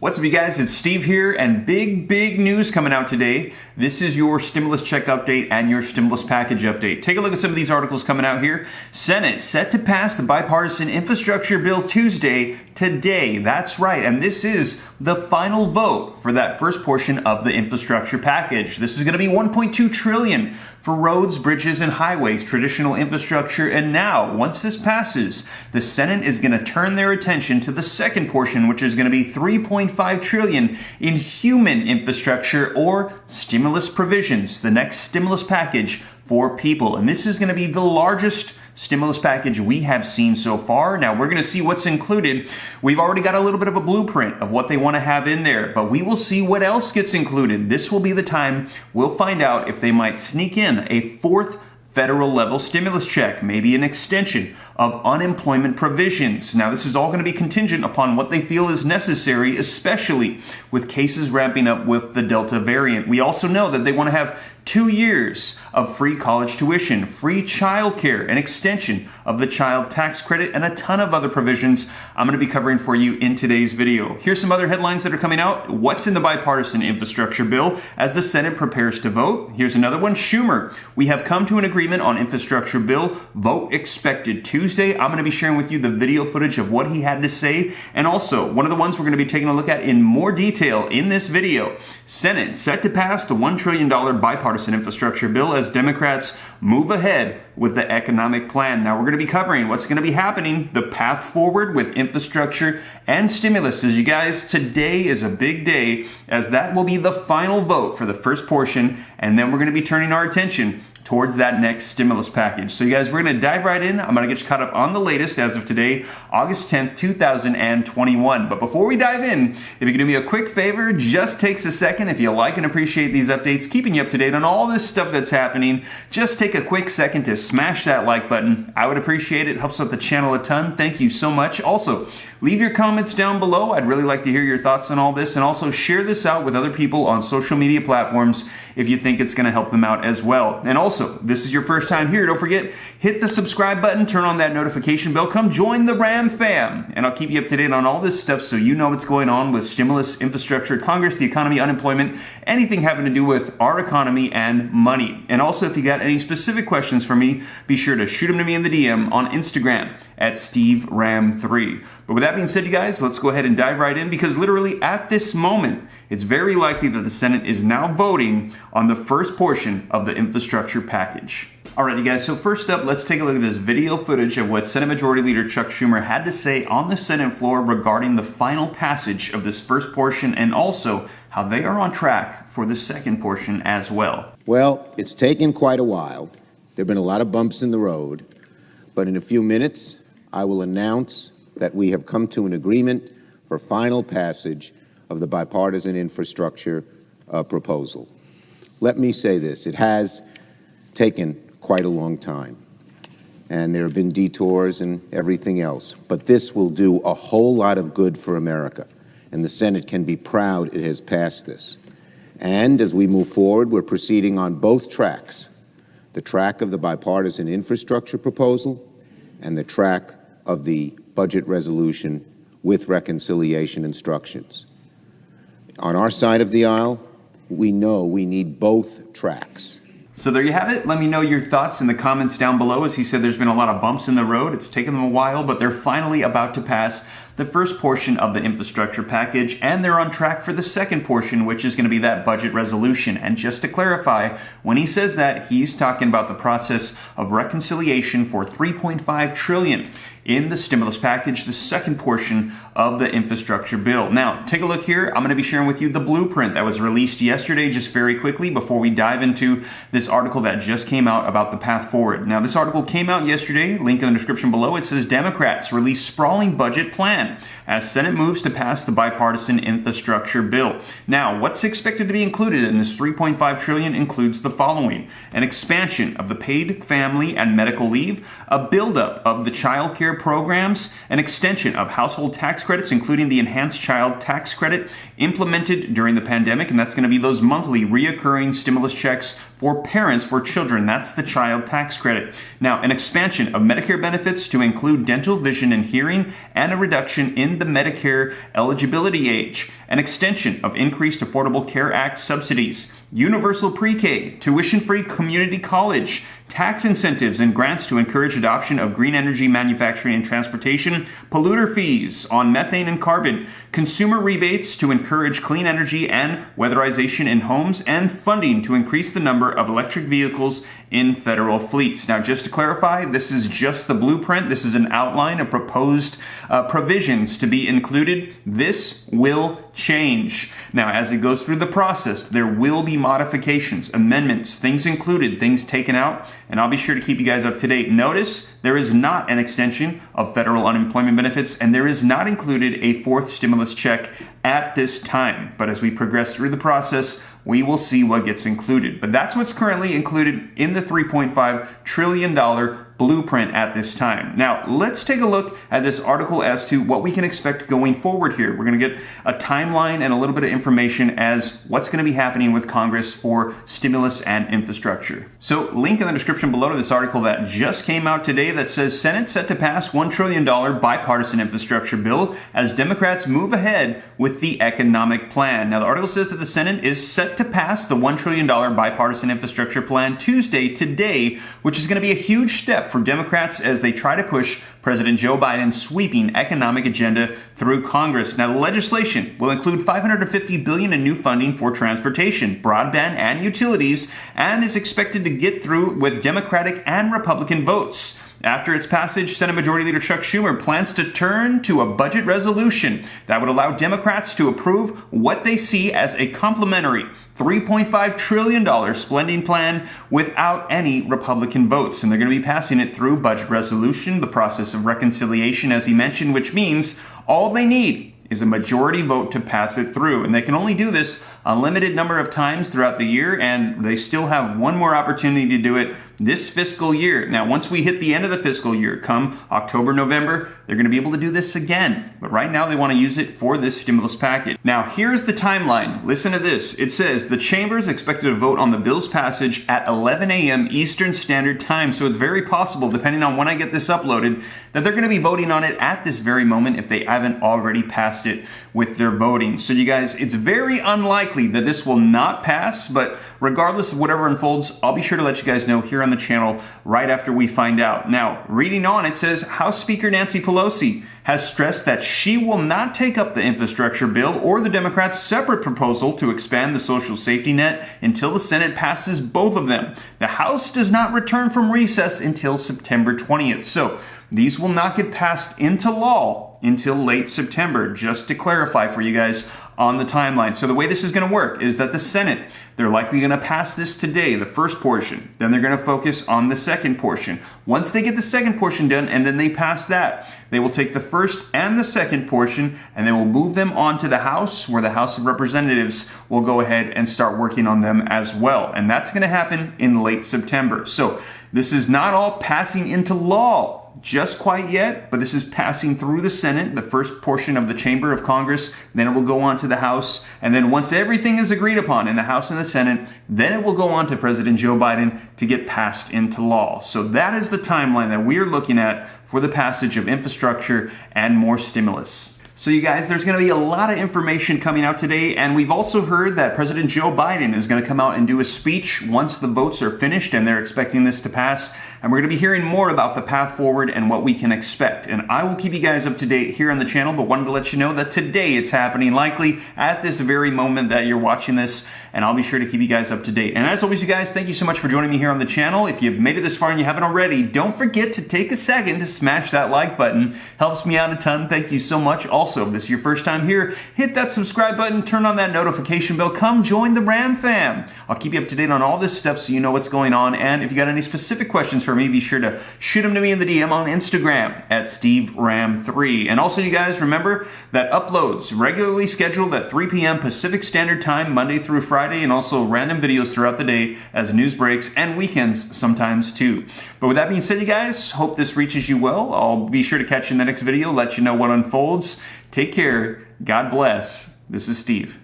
What's up, you guys? It's Steve here, and big news coming out today. This is your stimulus check update and your stimulus package update. Take a look at some of these articles coming out here. Senate set to pass the bipartisan infrastructure bill Tuesday, today. That's right, and this is the final vote for that first portion of the infrastructure package. This is going to be $1.2 trillion for roads, bridges, and highways, traditional infrastructure. And now, once this passes, the Senate is going to turn their attention to the second portion, which is going to be $3.5 trillion in human infrastructure or stimulus provisions, the next stimulus package for people. And this is going to be the largest stimulus package we have seen so far. Now, we're going to see what's included. We've already got a little bit of a blueprint of what they want to have in there, but we will see what else gets included. This will be the time we'll find out if they might sneak in a fourth federal level stimulus check, maybe an extension of unemployment provisions. Now, this is all going to be contingent upon what they feel is necessary, especially with cases ramping up with the Delta variant. We also know that they want to have 2 years of free college tuition, free childcare, an extension of the child tax credit, and a ton of other provisions I'm going to be covering for you in today's video. Here's some other headlines that are coming out. What's in the bipartisan infrastructure bill as the Senate prepares to vote? Here's another one. Schumer, we have come to an agreement on infrastructure bill. Vote expected Tuesday. I'm going to be sharing with you the video footage of what he had to say. And also, one of the ones we're going to be taking a look at in more detail in this video. Senate set to pass the $1 trillion bipartisan infrastructure bill as Democrats move ahead with the economic plan. Now, we're going to be covering what's going to be happening, the path forward with infrastructure and stimulus. As you guys, today is a big day as that will be the final vote for the first portion, and then we're going to be turning our attention towards that next stimulus package. So you guys, we're going to dive right in. I'm going to get you caught up on the latest as of today, August 10th, 2021. But before we dive in, if you can do me a quick favor, just takes a second. If you like and appreciate these updates, keeping you up to date on all this stuff that's happening, just take a quick second to smash that like button. I would appreciate it. It helps out the channel a ton. Thank you so much. Also, leave your comments down below. I'd really like to hear your thoughts on all this, and also share this out with other people on social media platforms if you think it's going to help them out as well. And also, this is your first time here, don't forget, hit the subscribe button, turn on that notification bell, come join the RAM fam, and I'll keep you up to date on all this stuff so you know what's going on with stimulus, infrastructure, Congress, the economy, unemployment, anything having to do with our economy and money. And also, if you got any specific questions for me, be sure to shoot them to me in the DM on Instagram at SteveRam3. But with that being said, you guys, let's go ahead and dive right in, because literally at this moment, it's very likely that the Senate is now voting on the first portion of the infrastructure package. All right, you guys, so first up, let's take a look at this video footage of what Senate Majority Leader Chuck Schumer had to say on the Senate floor regarding the final passage of this first portion, and also how they are on track for the second portion as well. Well, it's taken quite a while. There have been a lot of bumps in the road, but in a few minutes, I will announce that we have come to an agreement for final passage of the bipartisan infrastructure proposal. Let me say this, it has taken quite a long time, and there have been detours and everything else, but this will do a whole lot of good for America, and the Senate can be proud it has passed this. And as we move forward, we're proceeding on both tracks, the track of the bipartisan infrastructure proposal and the track of the budget resolution with reconciliation instructions. On our side of the aisle, we know we need both tracks. So there you have it. Let me know your thoughts in the comments down below. As he said, there's been a lot of bumps in the road. It's taken them a while, but they're finally about to pass the first portion of the infrastructure package, and they're on track for the second portion, which is going to be that budget resolution. And just to clarify, when he says that, he's talking about the process of reconciliation for $3.5 trillion in the stimulus package, the second portion of the infrastructure bill. Now, take a look here. I'm going to be sharing with you the blueprint that was released yesterday, just very quickly before we dive into this article that just came out about the path forward. Now, this article came out yesterday, link in the description below. It says Democrats release sprawling budget plan as Senate moves to pass the bipartisan infrastructure bill. Now, what's expected to be included in this $3.5 trillion includes the following: an expansion of the paid family and medical leave, a buildup of the child care programs, an extension of household tax credits, including the enhanced child tax credit implemented during the pandemic, and that's going to be those monthly reoccurring stimulus checks for parents for children. That's the child tax credit. Now, an expansion of Medicare benefits to include dental, vision, and hearing, and a reduction reduction in the Medicare eligibility age, an extension of increased Affordable Care Act subsidies, universal pre-K, tuition-free community college, tax incentives and grants to encourage adoption of green energy manufacturing and transportation, polluter fees on methane and carbon, consumer rebates to encourage clean energy and weatherization in homes, and funding to increase the number of electric vehicles in federal fleets. Now, just to clarify, this is just the blueprint. This is an outline of proposed provisions to be included. This will change. Now, as it goes through the process, there will be modifications, amendments, things included, things taken out, and I'll be sure to keep you guys up to date. Notice there is not an extension of federal unemployment benefits, and there is not included a fourth stimulus check at this time. But as we progress through the process, we will see what gets included. But that's what's currently included in the $3.5 trillion blueprint at this time. Now, let's take a look at this article as to what we can expect going forward here. We're going to get a timeline and a little bit of information as what's going to be happening with Congress for stimulus and infrastructure. So, link in the description below to this article that just came out today that says Senate set to pass $1 trillion bipartisan infrastructure bill as Democrats move ahead with the economic plan. Now, the article says that the Senate is set to pass the $1 trillion bipartisan infrastructure plan Tuesday, today, which is going to be a huge step for Democrats as they try to push President Joe Biden's sweeping economic agenda through Congress. Now, the legislation will include $550 billion in new funding for transportation, broadband, and utilities, and is expected to get through with Democratic and Republican votes. After its passage, Senate Majority Leader Chuck Schumer plans to turn to a budget resolution that would allow Democrats to approve what they see as a complementary $3.5 trillion spending plan without any Republican votes. And they're going to be passing it through budget resolution, the process of reconciliation, as he mentioned, which means all they need is a majority vote to pass it through. And they can only do this a limited number of times throughout the year, and they still have one more opportunity to do it this fiscal year. Now, once we hit the end of the fiscal year, come October, November, they're going to be able to do this again. But right now, they want to use it for this stimulus package. Now, here's the timeline. Listen to this. It says the chamber is expected to vote on the bill's passage at 11 a.m. Eastern Standard Time. So it's very possible, depending on when I get this uploaded, that they're going to be voting on it at this very moment if they haven't already passed it with their voting. So you guys, it's very unlikely that this will not pass, but regardless of whatever unfolds, I'll be sure to let you guys know here on the channel right after we find out. Now, reading on, it says House Speaker Nancy Pelosi has stressed that she will not take up the infrastructure bill or the Democrats' separate proposal to expand the social safety net until the Senate passes both of them. The House does not return from recess until September 20th. So these will not get passed into law until late September, just to clarify for you guys on the timeline. So the way this is going to work is that the Senate, they're likely going to pass this today, the first portion. Then they're going to focus on the second portion. Once they get the second portion done and then they pass that, they will take the first and the second portion and they will move them on to the House, where the House of Representatives will go ahead and start working on them as well. And that's going to happen in late September. So this is not all passing into law just quite yet, but this is passing through the Senate, the first portion of the chamber of Congress. Then it will go on to the House. And then once everything is agreed upon in the House and the Senate, then it will go on to President Joe Biden to get passed into law. So that is the timeline that we are looking at for the passage of infrastructure and more stimulus. So you guys, there's going to be a lot of information coming out today, and we've also heard that President Joe Biden is going to come out and do a speech once the votes are finished, and they're expecting this to pass. And we're going to be hearing more about the path forward and what we can expect. And I will keep you guys up to date here on the channel, but wanted to let you know that today it's happening, likely at this very moment that you're watching this, and I'll be sure to keep you guys up to date. And as always, you guys, thank you so much for joining me here on the channel. If you've made it this far and you haven't already, don't forget to take a second to smash that like button. Helps me out a ton. Thank you so much. Also, if this is your first time here, hit that subscribe button, turn on that notification bell, come join the Ram fam. I'll keep you up to date on all this stuff so you know what's going on. And if you got any specific questions for me, be sure to shoot them to me in the DM on Instagram at SteveRam3. And also, you guys, remember that uploads regularly scheduled at 3 p.m. Pacific Standard Time, Monday through Friday, and also random videos throughout the day as news breaks and weekends sometimes too. But with that being said, you guys, hope this reaches you well. I'll be sure to catch you in the next video, let you know what unfolds. Take care. God bless. This is Steve.